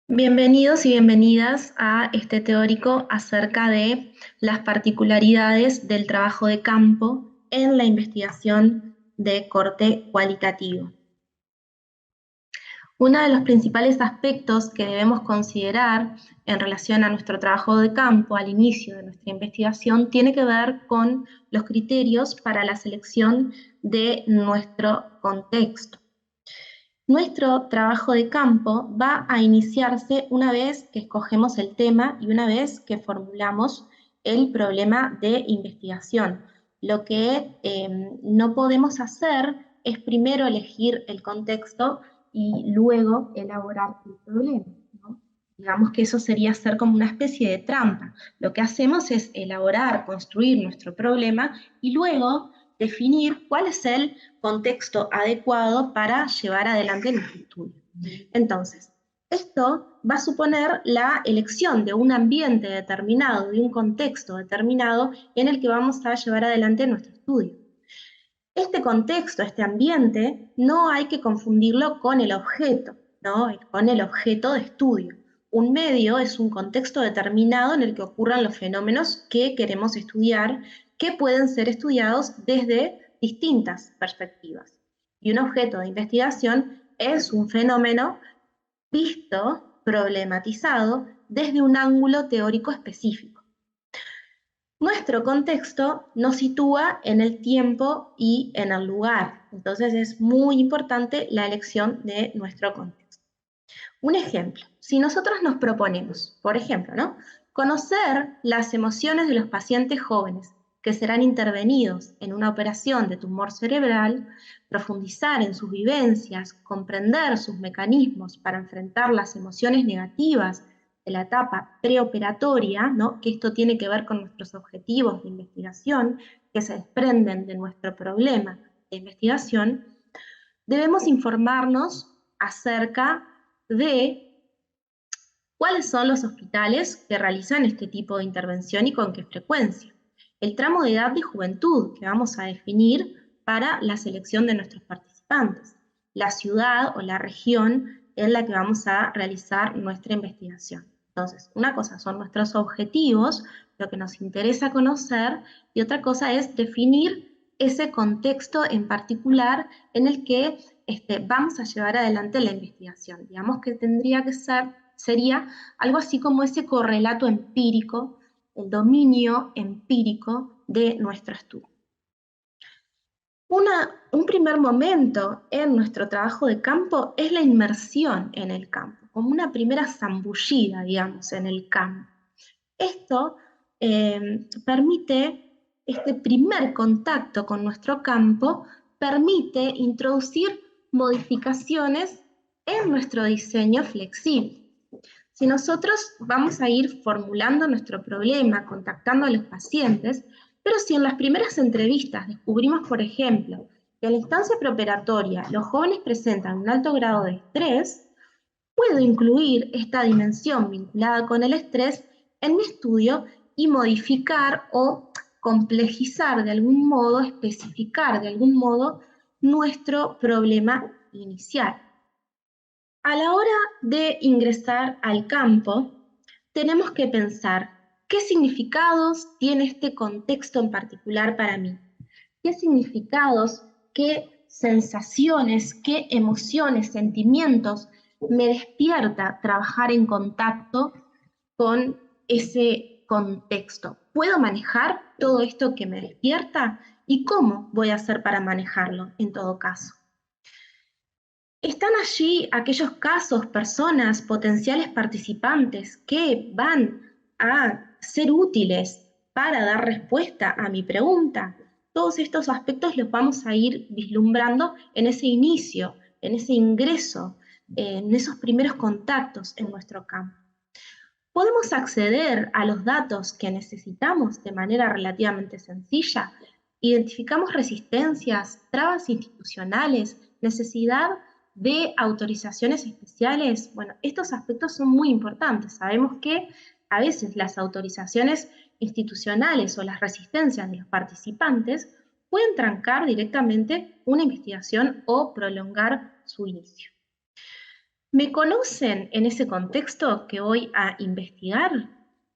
Bienvenidos y bienvenidas a este teórico acerca de las particularidades del trabajo de campo en la investigación de corte cualitativo. Uno de los principales aspectos que debemos considerar en relación a nuestro trabajo de campo al inicio de nuestra investigación tiene que ver con los criterios para la selección de nuestro contexto. Nuestro trabajo de campo va a iniciarse una vez que escogemos el tema y una vez que formulamos el problema de investigación. Lo que no podemos hacer es primero elegir el contexto y luego elaborar el problema, ¿no? Digamos que eso sería ser como una especie de trampa. Lo que hacemos es elaborar, construir nuestro problema y luego definir cuál es el contexto adecuado para llevar adelante nuestro estudio. Entonces, esto va a suponer la elección de un ambiente determinado, de un contexto determinado en el que vamos a llevar adelante nuestro estudio. Este contexto, este ambiente, no hay que confundirlo con el objeto, ¿no? Con el objeto de estudio. Un medio es un contexto determinado en el que ocurran los fenómenos que queremos estudiar, que pueden ser estudiados desde distintas perspectivas. Y un objeto de investigación es un fenómeno visto, problematizado, desde un ángulo teórico específico. Nuestro contexto nos sitúa en el tiempo y en el lugar, entonces es muy importante la elección de nuestro contexto. Un ejemplo, si nosotros nos proponemos, por ejemplo, ¿no?, conocer las emociones de los pacientes jóvenes que serán intervenidos en una operación de tumor cerebral, profundizar en sus vivencias, comprender sus mecanismos para enfrentar las emociones negativas de la etapa preoperatoria, ¿no?, que esto tiene que ver con nuestros objetivos de investigación que se desprenden de nuestro problema de investigación, debemos informarnos acerca de cuáles son los hospitales que realizan este tipo de intervención y con qué frecuencia. El tramo de edad de juventud que vamos a definir para la selección de nuestros participantes. La ciudad o la región en la que vamos a realizar nuestra investigación. Entonces, una cosa son nuestros objetivos, lo que nos interesa conocer, y otra cosa es definir ese contexto en particular en el que vamos a llevar adelante la investigación. Digamos que sería algo así como ese correlato empírico, el dominio empírico de nuestro estudio. Un primer momento en nuestro trabajo de campo es la inmersión en el campo, como una primera zambullida, digamos, en el campo. Esto permite, este primer contacto con nuestro campo, permite introducir modificaciones en nuestro diseño flexible. Si nosotros vamos a ir formulando nuestro problema, contactando a los pacientes, pero si en las primeras entrevistas descubrimos, por ejemplo, que en la instancia preoperatoria los jóvenes presentan un alto grado de estrés, puedo incluir esta dimensión vinculada con el estrés en mi estudio y modificar o complejizar de algún modo, especificar de algún modo nuestro problema inicial. A la hora de ingresar al campo, tenemos que pensar qué significados tiene este contexto en particular para mí, qué significados, qué sensaciones, qué emociones, sentimientos me despierta trabajar en contacto con ese contexto. ¿Puedo manejar todo esto que me despierta? ¿Y cómo voy a hacer para manejarlo en todo caso? ¿Están allí aquellos casos, personas, potenciales participantes que van a ser útiles para dar respuesta a mi pregunta? Todos estos aspectos los vamos a ir vislumbrando en ese inicio, en ese ingreso, en esos primeros contactos en nuestro campo. ¿Podemos acceder a los datos que necesitamos de manera relativamente sencilla? ¿Identificamos resistencias, trabas institucionales, necesidad de autorizaciones especiales? Bueno, estos aspectos son muy importantes. Sabemos que a veces las autorizaciones institucionales o las resistencias de los participantes pueden trancar directamente una investigación o prolongar su inicio. ¿Me conocen en ese contexto que voy a investigar?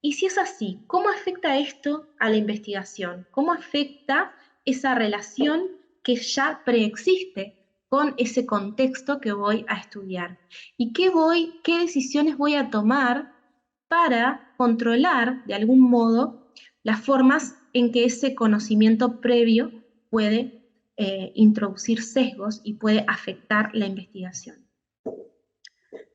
Y si es así, ¿cómo afecta esto a la investigación? ¿Cómo afecta esa relación que ya preexiste con ese contexto que voy a estudiar? ¿Y qué decisiones voy a tomar para controlar, de algún modo, las formas en que ese conocimiento previo puede introducir sesgos y puede afectar la investigación?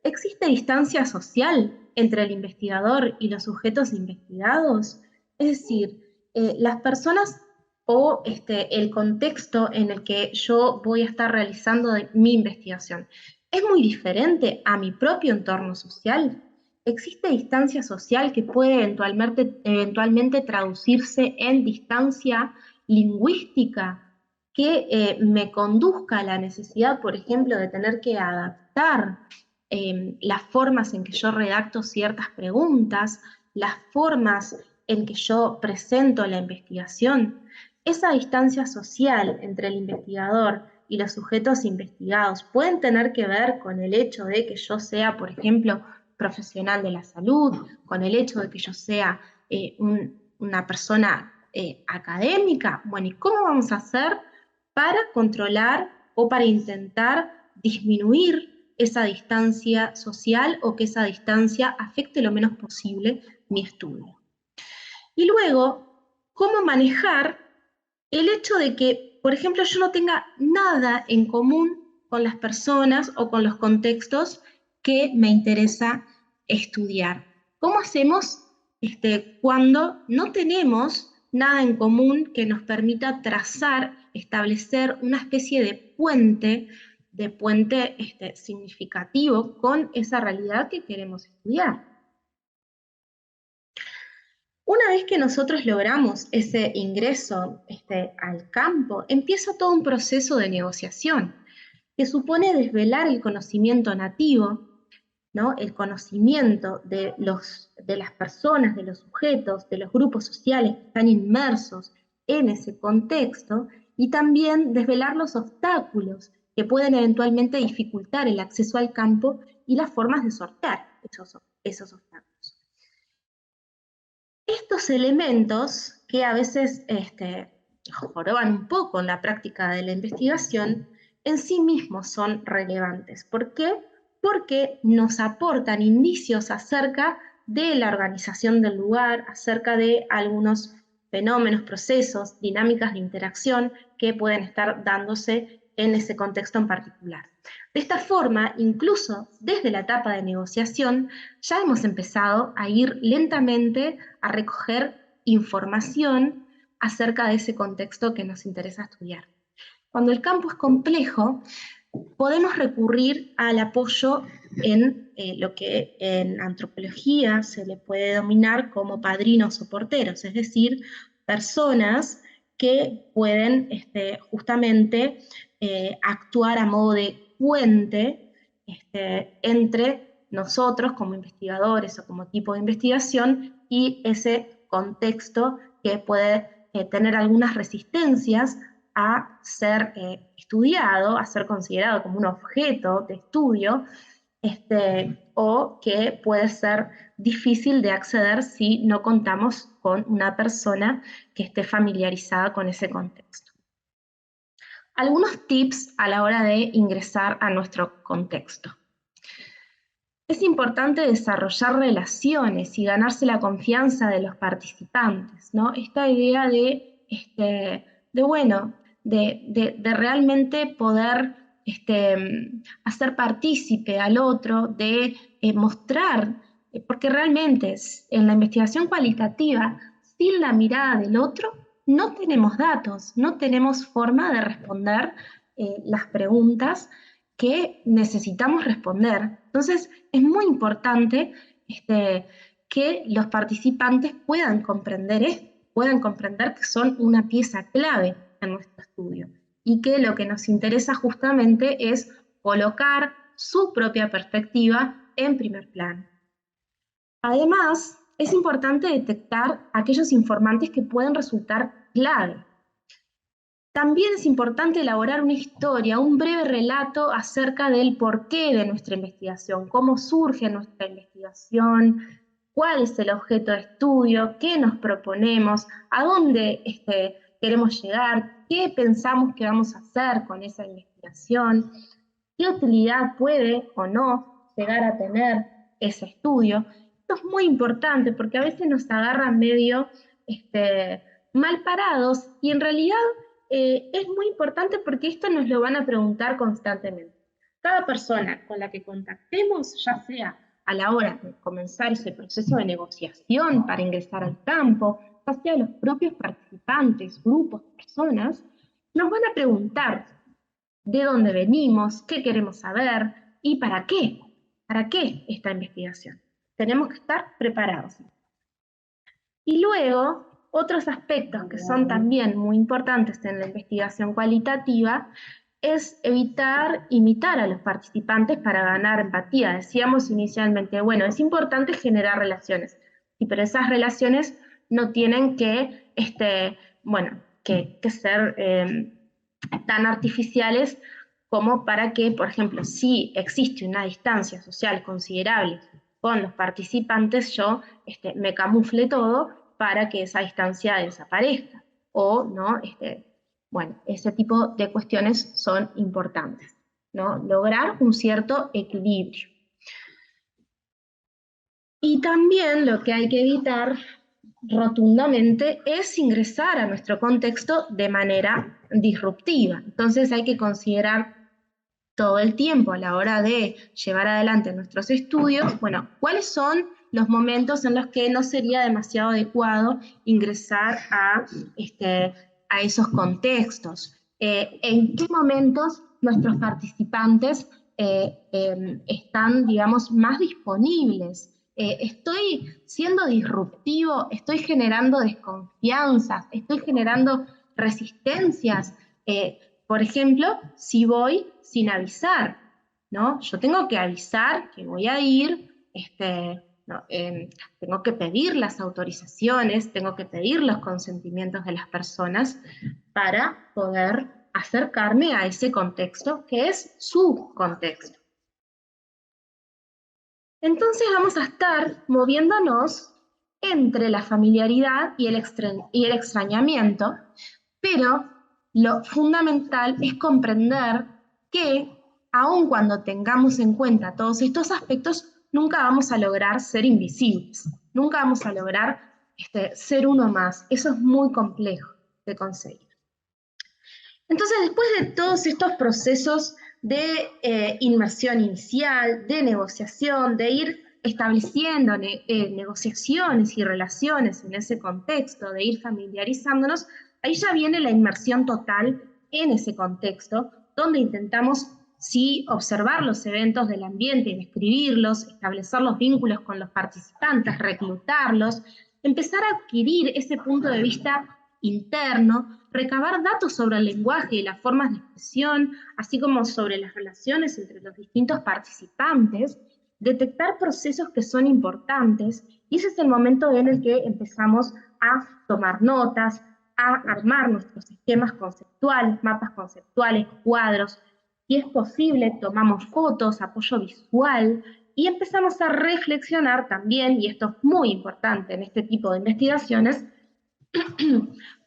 ¿Existe distancia social entre el investigador y los sujetos investigados? Es decir, las personas o el contexto en el que yo voy a estar realizando mi investigación es muy diferente a mi propio entorno social. ¿Existe distancia social que puede eventualmente traducirse en distancia lingüística que me conduzca a la necesidad, por ejemplo, de tener que adaptar las formas en que yo redacto ciertas preguntas, las formas en que yo presento la investigación? Esa distancia social entre el investigador y los sujetos investigados pueden tener que ver con el hecho de que yo sea, por ejemplo, profesional de la salud, con el hecho de que yo sea una persona académica. Bueno, ¿y cómo vamos a hacer para controlar o para intentar disminuir esa distancia social o que esa distancia afecte lo menos posible mi estudio? Y luego, ¿cómo manejar el hecho de que, por ejemplo, yo no tenga nada en común con las personas o con los contextos que me interesa estudiar? ¿Cómo hacemos cuando no tenemos nada en común que nos permita trazar, establecer una especie de puente significativo con esa realidad que queremos estudiar? Una vez que nosotros logramos ese ingreso al campo, empieza todo un proceso de negociación que supone desvelar el conocimiento nativo, ¿no? El conocimiento de las personas, de los sujetos, de los grupos sociales que están inmersos en ese contexto, y también desvelar los obstáculos que pueden eventualmente dificultar el acceso al campo y las formas de sortear esos obstáculos. Estos elementos que a veces joroban un poco en la práctica de la investigación, en sí mismos son relevantes. ¿Por qué? Porque nos aportan indicios acerca de la organización del lugar, acerca de algunos fenómenos, procesos, dinámicas de interacción que pueden estar dándose en ese contexto en particular. De esta forma, incluso desde la etapa de negociación, ya hemos empezado a ir lentamente a recoger información acerca de ese contexto que nos interesa estudiar. Cuando el campo es complejo, podemos recurrir al apoyo en lo que en antropología se le puede denominar como padrinos o porteros, es decir, personas que pueden justamente actuar a modo de puente entre nosotros como investigadores o como tipo de investigación y ese contexto que puede tener algunas resistencias a ser estudiado, a ser considerado como un objeto de estudio, o que puede ser difícil de acceder si no contamos con una persona que esté familiarizada con ese contexto. Algunos tips a la hora de ingresar a nuestro contexto. Es importante desarrollar relaciones y ganarse la confianza de los participantes, ¿no? Esta idea de realmente poder hacer partícipe al otro, de mostrar, porque realmente en la investigación cualitativa, sin la mirada del otro, no tenemos datos, no tenemos forma de responder las preguntas que necesitamos responder. Entonces, es muy importante que los participantes puedan comprender esto, puedan comprender que son una pieza clave en nuestro estudio y que lo que nos interesa justamente es colocar su propia perspectiva en primer plano. Además, es importante detectar aquellos informantes que pueden resultar clave. También es importante elaborar una historia, un breve relato acerca del porqué de nuestra investigación, cómo surge nuestra investigación, cuál es el objeto de estudio, qué nos proponemos, a dónde queremos llegar, qué pensamos que vamos a hacer con esa investigación, qué utilidad puede o no llegar a tener ese estudio. Esto es muy importante porque a veces nos agarran medio mal parados y en realidad es muy importante porque esto nos lo van a preguntar constantemente. Cada persona con la que contactemos, ya sea a la hora de comenzar ese proceso de negociación para ingresar al campo, ya sea los propios participantes, grupos, personas, nos van a preguntar de dónde venimos, qué queremos saber y para qué. ¿Para qué esta investigación? Tenemos que estar preparados. Y luego, otros aspectos que son también muy importantes en la investigación cualitativa es evitar imitar a los participantes para ganar empatía. Decíamos inicialmente, bueno, es importante generar relaciones, pero esas relaciones no tienen que, que ser tan artificiales como para que, por ejemplo, si existe una distancia social considerable con los participantes, yo me camufle todo para que esa distancia desaparezca. O, ¿no? Bueno, ese tipo de cuestiones son importantes, ¿no? Lograr un cierto equilibrio. Y también lo que hay que evitar rotundamente es ingresar a nuestro contexto de manera disruptiva. Entonces hay que considerar todo el tiempo a la hora de llevar adelante nuestros estudios, bueno, cuáles son los momentos en los que no sería demasiado adecuado ingresar a esos contextos. En qué momentos nuestros participantes están, digamos, más disponibles. Estoy siendo disruptivo, estoy generando desconfianzas, estoy generando resistencias. Por ejemplo, si voy sin avisar, ¿no? Yo tengo que avisar que voy a ir, tengo que pedir las autorizaciones, tengo que pedir los consentimientos de las personas para poder acercarme a ese contexto que es su contexto. Entonces vamos a estar moviéndonos entre la familiaridad y el extrañamiento, pero lo fundamental es comprender que, aun cuando tengamos en cuenta todos estos aspectos, nunca vamos a lograr ser invisibles, nunca vamos a lograr ser uno más. Eso es muy complejo de conseguir. Entonces, después de todos estos procesos de inmersión inicial, de negociación, de ir estableciendo negociaciones y relaciones en ese contexto, de ir familiarizándonos, ahí ya viene la inmersión total en ese contexto, donde intentamos sí observar los eventos del ambiente y describirlos, establecer los vínculos con los participantes, reclutarlos, empezar a adquirir ese punto de vista interno, recabar datos sobre el lenguaje y las formas de expresión, así como sobre las relaciones entre los distintos participantes, detectar procesos que son importantes, y ese es el momento en el que empezamos a tomar notas, a armar nuestros esquemas conceptuales, mapas conceptuales, cuadros. Si es posible, tomamos fotos, apoyo visual, y empezamos a reflexionar también, y esto es muy importante en este tipo de investigaciones,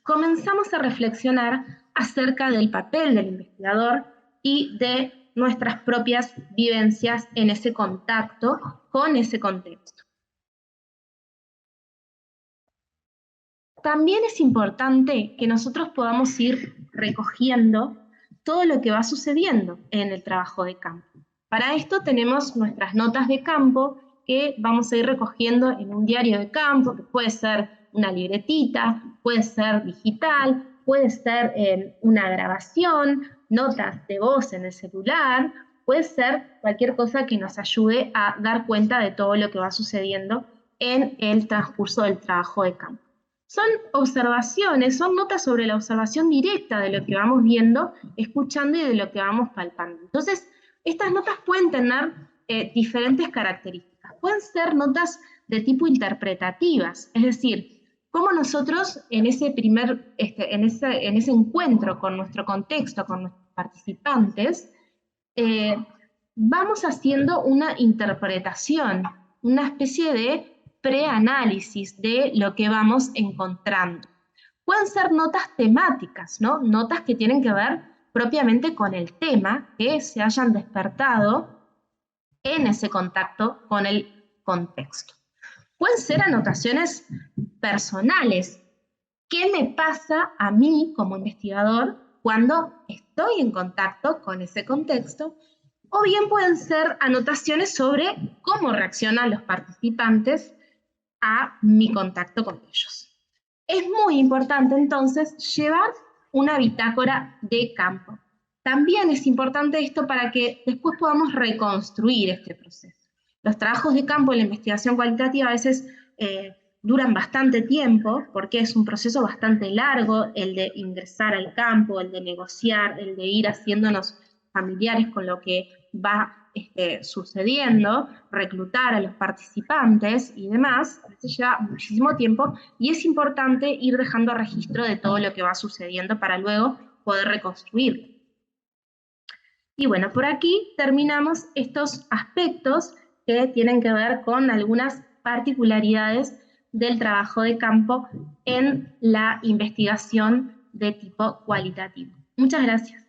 comenzamos a reflexionar acerca del papel del investigador y de nuestras propias vivencias en ese contacto con ese contexto. También es importante que nosotros podamos ir recogiendo todo lo que va sucediendo en el trabajo de campo. Para esto tenemos nuestras notas de campo que vamos a ir recogiendo en un diario de campo, que puede ser una libretita, puede ser digital, puede ser una grabación, notas de voz en el celular, puede ser cualquier cosa que nos ayude a dar cuenta de todo lo que va sucediendo en el transcurso del trabajo de campo. Son observaciones, son notas sobre la observación directa de lo que vamos viendo, escuchando y de lo que vamos palpando. Entonces, estas notas pueden tener diferentes características. Pueden ser notas de tipo interpretativas, es decir, cómo nosotros en ese en ese encuentro con nuestro contexto, con nuestros participantes, vamos haciendo una interpretación, una especie de preanálisis de lo que vamos encontrando. Pueden ser notas temáticas, ¿no? Notas que tienen que ver propiamente con el tema, que se hayan despertado en ese contacto con el contexto. Pueden ser anotaciones personales. ¿Qué me pasa a mí como investigador cuando estoy en contacto con ese contexto? O bien pueden ser anotaciones sobre cómo reaccionan los participantes a mi contacto con ellos. Es muy importante entonces llevar una bitácora de campo. También es importante esto para que después podamos reconstruir este proceso. Los trabajos de campo en la investigación cualitativa a veces duran bastante tiempo, porque es un proceso bastante largo, el de ingresar al campo, el de negociar, el de ir haciéndonos familiares con lo que va sucediendo, reclutar a los participantes y demás. A veces lleva muchísimo tiempo y es importante ir dejando registro de todo lo que va sucediendo para luego poder reconstruirlo. Y bueno, por aquí terminamos estos aspectos que tienen que ver con algunas particularidades del trabajo de campo en la investigación de tipo cualitativo. Muchas gracias.